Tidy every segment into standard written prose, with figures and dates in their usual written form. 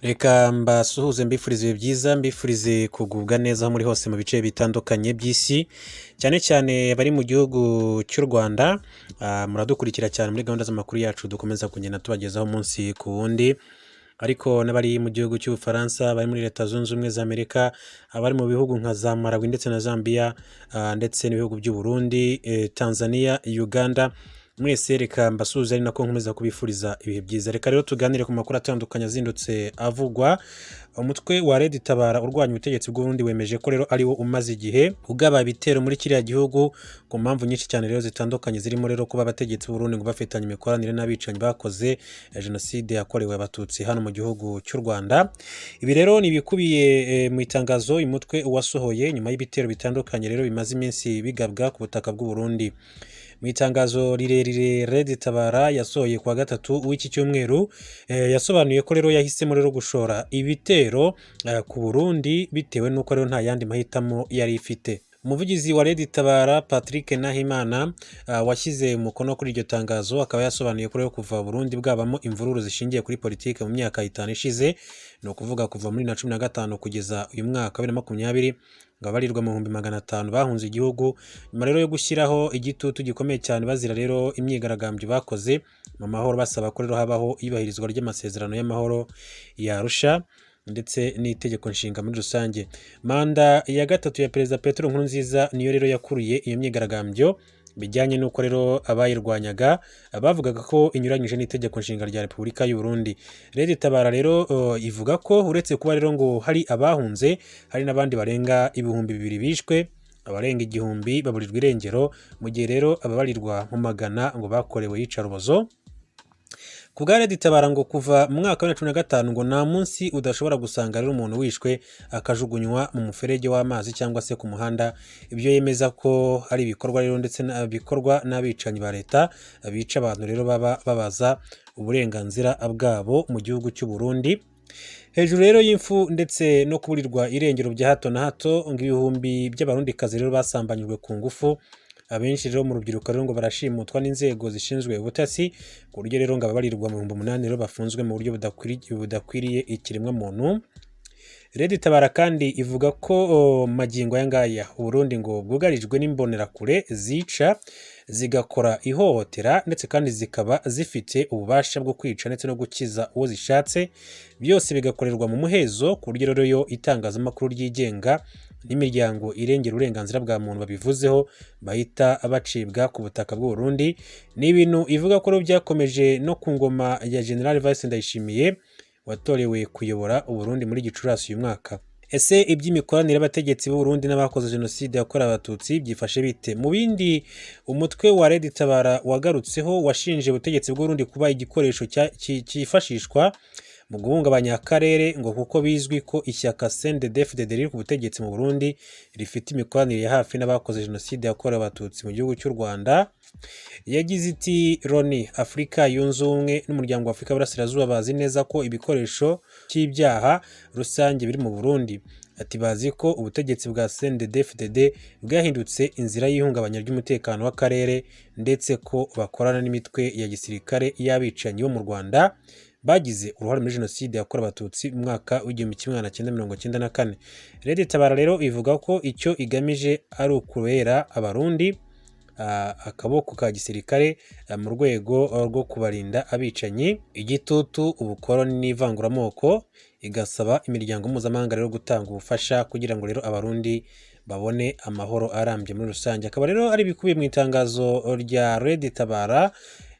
Reka mbasuhuze mbifurize ibihe byiza, mbifurize kugubwa neza aho muri hose mu bice bitandukanye by'isi, cyane cyane bari mu gihugu cy'u Rwanda. Muradukurikira cyane muri gahunda z'amakuru yacu dukomeza kugenda tubagezaho umunsi ku wundi, ariko n'abari mu gihugu cy'Ubufaransa, bari muri Leta Zunze Ubumwe za Amerika, abari mu bihugu nka za Malawi ndetse na Zambia, ndetse n'ibihugu by'u Burundi, Tanzania, Uganda, mwese reka mbasuhuze ari nako nkomeza kubifuriza ibihe byiza. Reka rero tuganire ku makuru atandukanye azindutse avugwa. Umutwe wa Tabara urwanya ubutegetsi bw'Uburundi wemeje ko rero ari wo umaze igihe ugaba ibitero muri kiriya gihugu ku mpamvu nyinshi cyane rero zitandukanye, zirimo rero kuba abategetsi b'Uburundi ngo bafitanye imikoranire n'abicanyi bakoze jenoside yakorewe abatutsi hano mu gihugu cy'u Rwanda. Ibi rero ni ibikubiye mu itangazo uyu mutwe wasohoye nyuma y'ibitero bitandukanye rero bimaze iminsi bigabwa ku butaka bw'Uburundi. Mu itangazo rirerire Tabara yasohoye kuwa gatatu w'iki cyumweru, yasobanuye ko rero yahisemo rero gushora ibitero ku Burundi bitewe n'uko rero nta yandi mahitamo yari ifite. Umuvugizi wa Tabara Patrick Nahimana washyize umukono kuri iryo tangazo, akaba yasobanuye ko rero kuva Burundi bwabamo imvururu zishingiye kuri politike mu myaka 5 ishize, ni ukuvuga kuva muri 2015 kugeza uyu mwaka 2020, ngo abarirwa mu 500 bahunze igihugu nyuma rero yo gushyiraho igitutu gikomeye cyane bazira rero imyigaragambyo bakoze mu mahoro, basaba ko rero habaho ibahirizwa ry'amasezerano y'amahoro ya Arusha ndetse n'itegeko nshinga muri rusange. Manda ya gatatu ya Perezida Petero Nkurunziza niyo rero yakuriye iyo myigaragambyo, bijyanye n'uko rero abayirwanyaga bavugaga ko inyuranyije n'itegeko nshinga rya Repubulika y'u Burundi. Tabara rero ivuga ko uretse kuba rero ngo hari abahunze, hari n'abandi barenga 2,000 bishwe, abarenga 1,000 baburirwa irengero, mu gihe rero ababarirwa mu magana ngo bakorewe iyicarubozo. Ku bwa Tabara ngo kuva mu mwaka wa 2015 ngo nta munsi udashobora gusanga rero umuntu wishwe akajugunywa mu muferege w'amazi cyangwa se ku muhanda. Ibyo yemeza ko hari ibikorwa rero ndetse bikorwa n'abicanyi ba leta bica abantu rero baba babaza uburenganzira bwabo mu gihugu cy'u Burundi. Hejuru rero y'imfu ndetse no kuburirwa irengero bya hato na hato, ngo ibihumbi by'abarundikazi rero basambanyijwe ku ngufu. Abenshi rero mu rubyiruko rero ngo barashimutwa n'inzego zishinzwe ubutasi, ku buryo rero ngo ababarirwa mu 8,000 rero bafunzwe mu buryo budakwiriye ikiremwa muntu. Tabara kandi ivuga ko magingo aya ngaya Uburundi ngo bwugarijwe n'imbonerakure zica zigakora ihohotera, ndetse kandi zikaba zifite ububasha bwo kwica ndetse no gukiza uwo zishatse, byose bigakorerwa mu muhezo, ku buryo rero yo itangazamakuru ryigenga n'imiryango irengera uburenganzira bwa muntu babivuzeho bahita bacibwa ku butaka bw'u Burundi. Ni ibintu ivuga ko byakomeje no ku ngoma ya General Vice Ndayishimiye watorewe kuyobora u Burundi muri Gicurasi uyu mwaka. Ese iby'imikoranire y'abategetsi b'u Burundi n'abakoze jenoside yakorewe abatutsi byifashe bite? Mu bindi umutwe wa Tabara wagarutseho washinje ubutegetsi bw'u Burundi kuba igikoresho cyifashishwa mu guhungabanya akarere, ngo kuko bizwi ko ishyaka CNDD-FDD riri ku butegetsi mu Burundi rifite imikoranire ya hafi n'abakoze jenoside yakorewe abatutsi mu gihugu cy'u Rwanda. Yagize iti Loni, Afurika yunze ubumwe n'umuryango wa Afurika y'Uburasirazuba bazi neza ko ibikoresho cy'ibyaha rusange biri mu Burundi. Ati bazi ko ubutegetsi bwa CNDD-FDD bwahindutse inzira y'ihungabanya ry'umutekano w'akarere, ndetse ko bakorana n'imitwe ya gisirikare y'abicanyi bo mu Rwanda bagize uruhare muri jenoside yakorewe abatutsi mu mwaka w'1994. Tabara rero ivuga ko icyo igamije ari ukubera abarundi akaboko ka gisirikare mu rwego rwo kubarinda abicanyi, igitutu, ubukoroni n'ivanguramoko, igasaba imiryango mpuzamahanga rero gutanga ubufasha kugira ngo rero abarundi babone amahoro arambye muri rusange. Akaba rero ari bikubiye mu itangazo rya Tabara,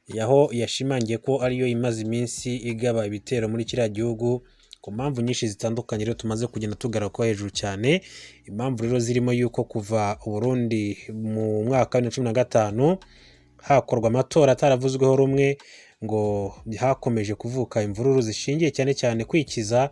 yaho yashimangiye ko ariyo imaze iminsi igaba ibitero muri kiriya gihugu ku mpamvu nyinshi zitandukanye rero tumaze kugenda tugaruka hejuru cyane. Impamvu rero zirimo yuko kuva Burundi mu mwaka wa 2015 hakorwa amatora ataravuzweho rumwe, ngo hakomeje kuvuka imvururu zishingiye cyane cyane kwikiza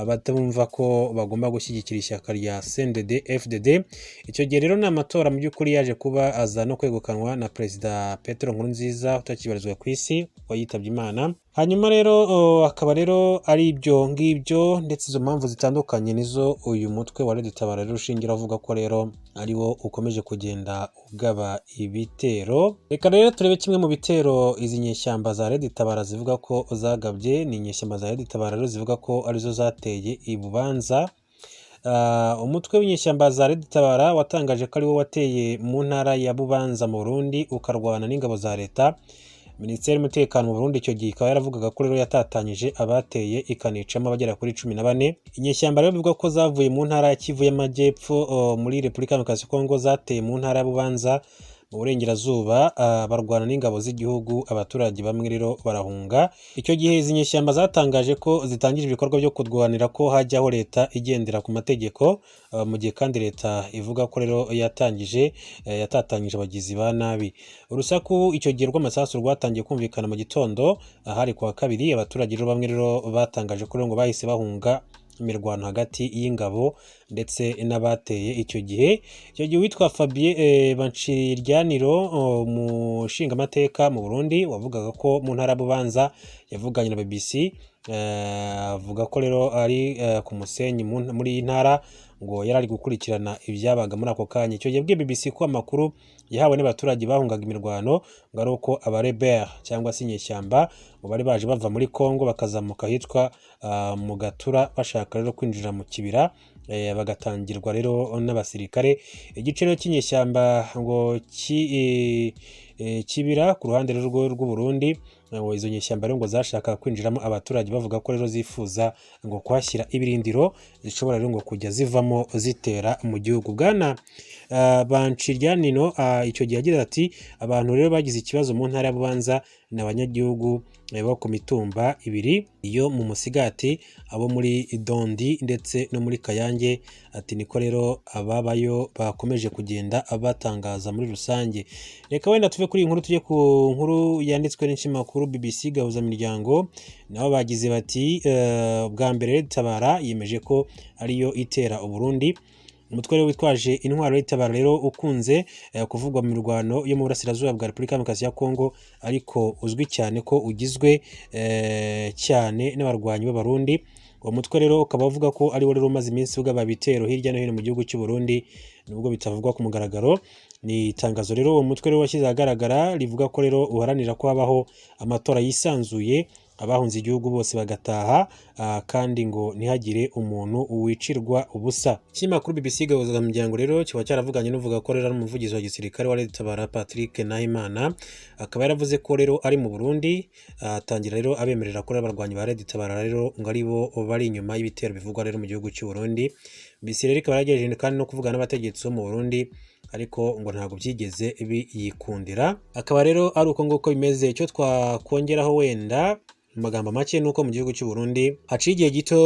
batumva ko bagomba gushyigikira ishyaka rya CNDD-FDD. Icyo gihe rero n'amatora mu by'ukuri yaje kuba aza no kwegukanwa na Perezida Petero Nkurunziza utakibarizwa ku isi, wayitabye Imana. hanyuma rero akaba rero ari ibyo ngibyo, ndetse izo mpamvu zitandukanye nizo uyu mutwe wa Tabara rero ushingira avuga ko rero ari wo ukomeje kugenda ugaba ibitero. Reka rero turebe kimwe mu bitero izi nyeshyamba za Tabara zivuga ko zagabye. Ni inyeshyamba za Tabara rero zivuga ko arizo zateye i Bubanza. Umutwe w'inyeshyamba za Tabara watangaje ko ari wo wateye mu ntara ya Bubanza mu Burundi ukarwana n'ingabo za leta. Minisiteri y'umutekano mu Burundi icyo gihe ikaba yaravugaga ko rero yatatanyije abateye ikanicamo abagera kuri 14. Inyeshyamba rero bivuga ko zavuye mu ntara ya Kivu y'Amajyepfo muri Repubulika Demokarasi ya Kongo, zateye mu ntara ya Bubanza mu burengerazuba, barwana n'ingabo z'igihugu, abaturage bamwe rero barahunga. Icyo gihe izi nyeshyamba zatangaje ko zitangije ibikorwa byo kurwanira ko hajyaho leta igendera ku mategeko, mu gihe kandi leta ivuga ko rero yatatanyije abagizi ba nabi. Urusaku icyo gihe rw'amasasu rwatangiye kumvikana mu gitondo, hari kuwa kabiri. Abaturage rero bamwe rero batangaje ko rero ngo bahise bahunga imirwano hagati y'ingabo ndetse n'abateye icyo gihe. Witwa Fabien Banciryaniro, umushingamateka mu Burundi, wavugaga ko mu ntara ya Bubanza yavuganye na BBC, avuga ko rero ari ku Musenyi muri iyi ntara, ngo yari ari gukurikirana ibyabaga muri ako kanya. Icyo gihe bwiye BBC ko amakuru yahawe n'abaturage bahungaga imirwano ngo ari uko abarebere cyangwa se inyeshyamba ngo bari baje bava muri Kongo bakazamuka hitwa mu Gatura, bashaka rero kwinjira mu kibira, bagatangirwa rero n'abasirikare. Igice rero cy'inyeshyamba ngo kibira ku ruhande rw'u Burundi, izo nyeshyamba rero ngo zashaka kwinjiramo abaturage, bavuga ko rero zifuza ngo kuhashyira ibirindiro zishobora rero ngo kujya zivamo zitera mu gihugu. Bwana Banciryanino icyo gihe agira ati abantu rero bagize ikibazo mu ntara ya Bubanza ni abanyagihugu bo ku mitumba ibiri, iyo mu Musigati, abo muri Dondi ndetse no muri Kayange. Ati niko rero ababayo bakomeje kugenda abatangaza muri rusange. Reka wenda tuve kuri iyi nkuru tujye ku nkuru yanditswe n'ikinyamakuru BBC Gahuzamiryango. Nabo bagize bati bwa mbere Tabara yemeje ko ariyo itera u Burundi. Umutwe rero witwaje intwaro Tabara rero ukunze kuvugwa mu mirwano yo mu burasirazuba bwa Repubulika Demokarasi ya Kongo, ariko uzwi cyane ko ugizwe cyane n'abarwanyi b'Abarundi. Uwo mutwe rero ukaba uvuga ko ari wo rero umaze iminsi ugaba ibitero hirya no hino mu gihugu cy'u Burundi, nubwo bitavugwa ku mugaragaro. Ni itangazo rero uwo mutwe rero washyize ahagaragara rivuga ko rero uharanira ko habaho amatora yisanzuye, abahunze igihugu bose bagataha, kandi ngo ntihagire umuntu wicirwa ubusa. Ikinyamakuru BBC Gahuzamiryango rero kiba cyaravuganye n'uvuga ko rero ari umuvugizi wa gisirikare wa Tabara Patrick Nahimana, akaba yaravuze ko rero ari mu Burundi, atangira rero abemerera ko abarwanyi ba Tabara rero ngo ari bo bari inyuma y'ibitero bivugwa rero mu gihugu cy'u Burundi. BBC rero ikaba yaragejeje kandi no kuvugana n'abategetsi bo mu Burundi, ariko ngo ntabwo byigeze biyikundira. Akaba rero ari uko nguko bimeze. Icyo twakongeraho wenda mu magambo make nuko mu gihugu cy'u Burundi haciye igihe gito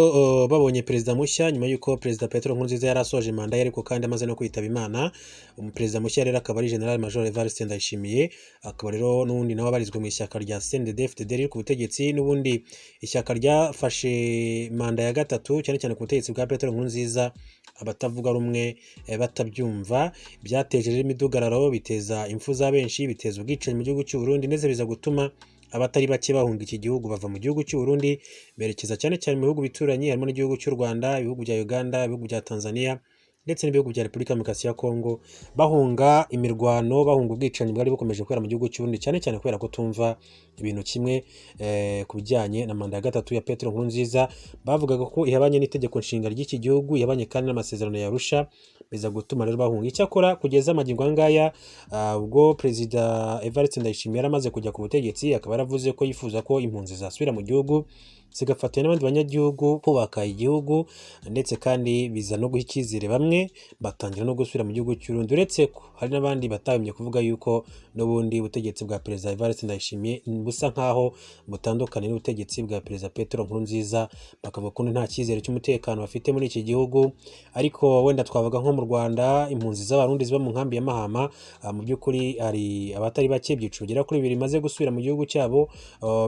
babonye perezida mushya, nyuma y'uko perezida Petero Nkurunziza yari asoje manda ye, ariko kandi amaze no kwitaba Imana. Umuperezida mushya rero akaba ari General Major Evariste Ndayishimiye, akaba rero n'ubundi nawe abarizwa mu ishyaka rya CNDD-FDD riri ku butegetsi, n'ubundi ishyaka ryafashe manda ya gatatu cyane cyane ku butegetsi bwa Petero Nkurunziza. Abatavuga rumwe batabyumva, byateje rero imidugararo, biteza impfu za benshi, biteza ubwicanyi mu gihugu cy'u Burundi, ndetse biza gutuma abatari bake bahunga iki gihugu, bava mu gihugu cy'u Burundi berekeza cyane cyane mu bihugu bituranye, harimo n'igihugu cy'u Rwanda, ibihugu bya Uganda, ibihugu bya Tanzania ndetse n'ibihugu bya Repubulika Demokarasi ya Kongo, bahunga imirwano, bahunga ubwicanyi bwari bukomeje kubera mu gihugu cy'u Burundi, cyane cyane kubera ko tumva ibintu kimwe ku bijyanye na manda ya gatatu ya Petero Nkurunziza. Bavugaga ko ihabanye n'itegeko nshinga ry'iki gihugu, ihabanye kandi n'amasezerano ya Arusha, biza gutuma rero bahunga. Icyakora kugeza amagingo angaya, ubwo perezida Evariste Ndayishimiye yaramaze kujya ku butegetsi, akaba yaravuze ko yifuza ko impunzi zasubira mu gihugu zigafatanya n'abandi banyagihugu kubaka igihugu, ndetse kandi biza no guha icyizere bamwe, batangira no gusubira mu gihugu cy'u Burundi, uretse ko hari n'abandi batahemye kuvuga yuko n'ubundi butegetsi bwa perezida Evariste Ndayishimiye busa nkaho butandukanye n'ubutegetsi bwa perezida Petero Nkurunziza, bakavuga ko nta cyizere cy'umutekano bafite muri iki gihugu. Ariko wenda twavuga nko mu Rwanda, impunzi z'Abarundi ziba mu nkambi ya Mahama, mu by'ukuri hari abatari bake, ibyiciro bigera kuri 2 bimaze gusubira mu gihugu cyabo,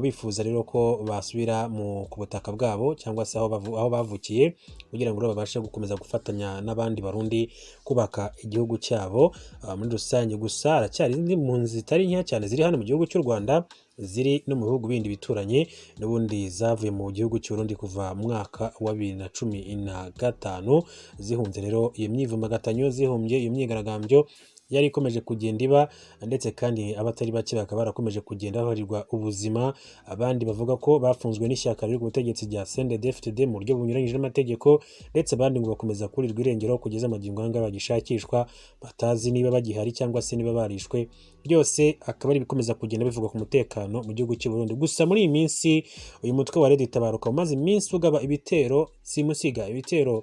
bifuza rero ko basubira ku butaka bwabo cyangwa se aho bavukiye, kugira ngo babashe gukomeza gufatanya n'abandi Barundi kubaka igihugu cyabo muri rusange. Gusa haracyari izindi mpunzi zitari nke cyane ziri hano mu gihugu cy'u Rwanda, ziri no mu bihugu bindi bituranye n'ubundi zavuye mu gihugu cy'u Burundi kuva mu mwaka wa 2015 zihunze rero iyo myivumagatanyo, zihumbye iyo myigaragambyo yari ikomeje kugenda iba, ndetse kandi abatari bake bakaba barakomeje kugenda babarirwa ubuzima. Abandi bavuga ko bafunzwe n'ishyaka riri ku butegetsi rya CNDD-FDD mu buryo bunyuranyije n'amategeko, ndetse abandi ngo bakomeza kurirwa irengero kugeza amagingo anga bagishakishwa, batazi niba bagihari cyangwa se niba barishwe. Byose akaba ari bikomeza kugenda bivuga ku mutekano mu gihugu cy'u Burundi. Gusa muri iyi minsi uyu mutwe wa Tabara ukaba umaze iminsi ugaba ibitero simusiga ibitero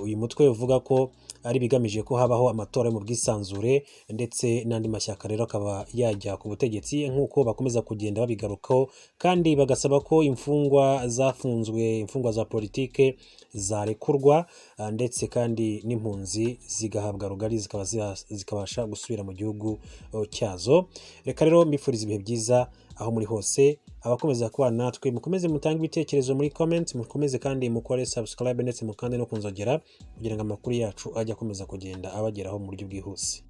uyu mutwe uvuga ko ari bigamije ko habaho amatora mu bwisanzure, ndetse n'andi mashyaka rero akaba yajya ku butegetsi nk'uko bakomeza kugenda babigarukaho, kandi bagasaba ko imfungwa zafunzwe, imfungwa za politike zarekurwa, ndetse kandi n'impunzi zigahabwa rugari zikabasha gusubira mu gihugu cyazo. Reka rero mbifuriza ibihe byiza aho muri hose, abakomeza kubana natwe mukomeze mutange ibitekerezo muri comment, mukomeze kandi mukore subscribe ndetse mukande no kunzogera kugira ngo amakuru yacu ajye akomeza kugenda abageraho mu buryo bwihuse.